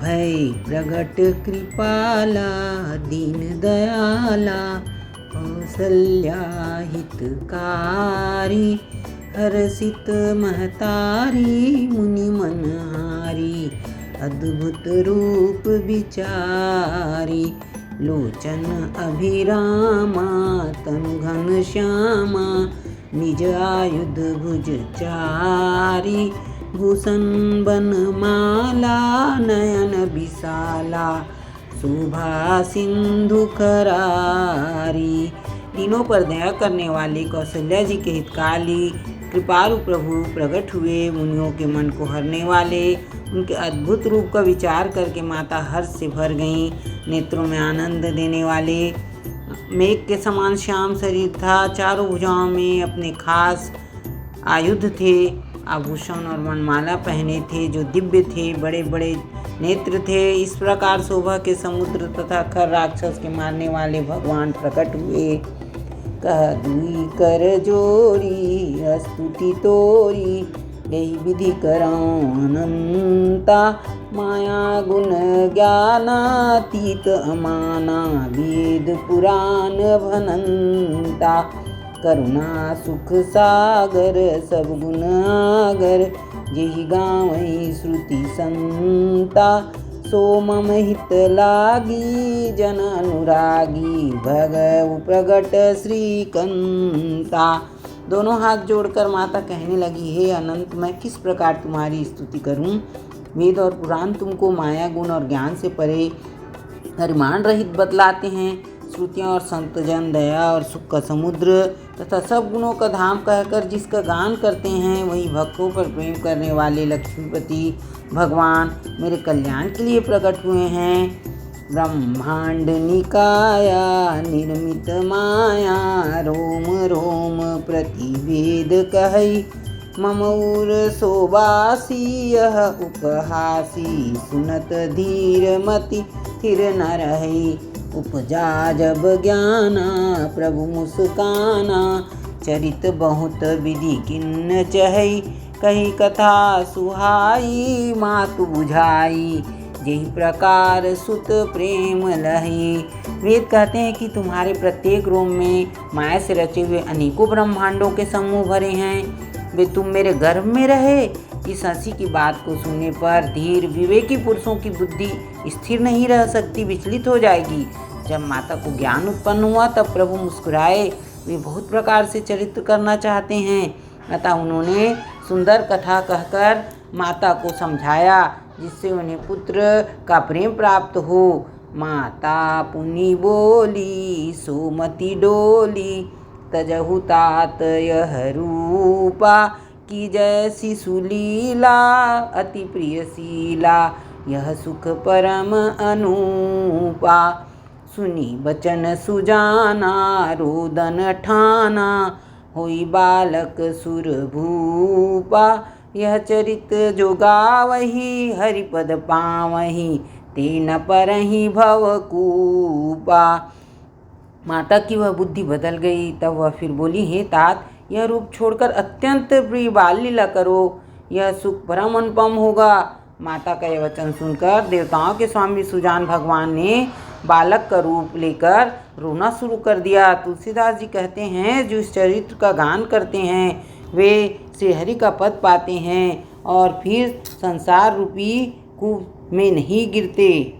भय प्रगट कृपाला दीन दयाला कौसल्या हितकारी हरसित महतारी मुनि मनहारी अद्भुत रूप विचारी लोचन अभिरामा तनु घन श्यामा निज आयुध भुज चारी भूषण बनमाला नयन विशाला शोभा सिंधु करारी। तीनों पर दया करने वाले कौशल्या जी के हितकाली कृपालु प्रभु प्रकट हुए। मुनियों के मन को हरने वाले उनके अद्भुत रूप का विचार करके माता हर्ष से भर गईं। नेत्रों में आनंद देने वाले मेघ के समान श्याम शरीर था। चारों भुजाओं में अपने खास आयुध थे। आभूषण और वनमाला पहने थे जो दिव्य थे। बड़े बड़े नेत्र थे। इस प्रकार शोभा के समुद्र तथा खर राक्षस के मारने वाले भगवान प्रकट हुए। कह दुई कर जोरी स्तुति तोरी यही विधि करऊं अनंता माया गुण ज्ञानातीत अमाना वेद पुराण भनंता करुणा सुख सागर सब गुण आगर जेहि गावई श्रुति संता सो मम हित लागी जन अनुरागी भगव प्रगट श्रीकंता। दोनों हाथ जोड़कर माता कहने लगी, हे अनंत, मैं किस प्रकार तुम्हारी स्तुति करूं। वेद और पुराण तुमको माया गुण और ज्ञान से परे परिमाण रहित बतलाते हैं। श्रुतियाँ और संतजन दया और सुख का समुद्र तथा सब गुणों का धाम कहकर जिसका गान करते हैं वही भक्तों पर प्रेम करने वाले लक्ष्मीपति भगवान मेरे कल्याण के लिए प्रकट हुए हैं। ब्रह्मांड निकाया निर्मित माया रोम रोम प्रतिवेद कहई ममऊर सोबासी यह उपहासी सुनत धीर मति थिर न रही उपजा जब ज्ञाना प्रभु मुस्काना चरित बहुत विधि किन्न चहई कही कथा सुहाई मातु बुझाई यही प्रकार सुत प्रेम लही। वेद कहते हैं कि तुम्हारे प्रत्येक रोम में माया से रचे हुए अनेकों ब्रह्मांडों के समूह भरे हैं। वे तुम मेरे गर्भ में रहे। इस हंसी की बात को सुनने पर धीर विवेकी पुरुषों की बुद्धि स्थिर नहीं रह सकती, विचलित हो जाएगी। जब माता को ज्ञान उत्पन्न हुआ तब प्रभु मुस्कुराए। वे बहुत प्रकार से चरित्र करना चाहते हैं, अतः उन्होंने सुंदर कथा कहकर माता को समझाया जिससे उन्हें पुत्र का प्रेम प्राप्त हो। माता पुनि बोली सोमति डोली तजहु तात यह रूपा की जैसी सुलीला अति प्रियशीला यह सुख परम अनूपा। सुनी बचन सुजाना रोदन ठाना होई बालक सुर भूपा यह चरित जो गावही हरिपद पावही तेन परहि भवकूपा। माता की वह बुद्धि बदल गई। तब वह फिर बोली, हे तात, यह रूप छोड़कर अत्यंत प्रिय बाल लीला करो, यह सुख परम अनुपम होगा। माता का यह वचन सुनकर देवताओं के स्वामी सुजान भगवान ने बालक का रूप लेकर रोना शुरू कर दिया। तुलसीदास जी कहते हैं, जो इस चरित्र का गान करते हैं वे श्रीहरि का पद पाते हैं और फिर संसार रूपी कूप में नहीं गिरते।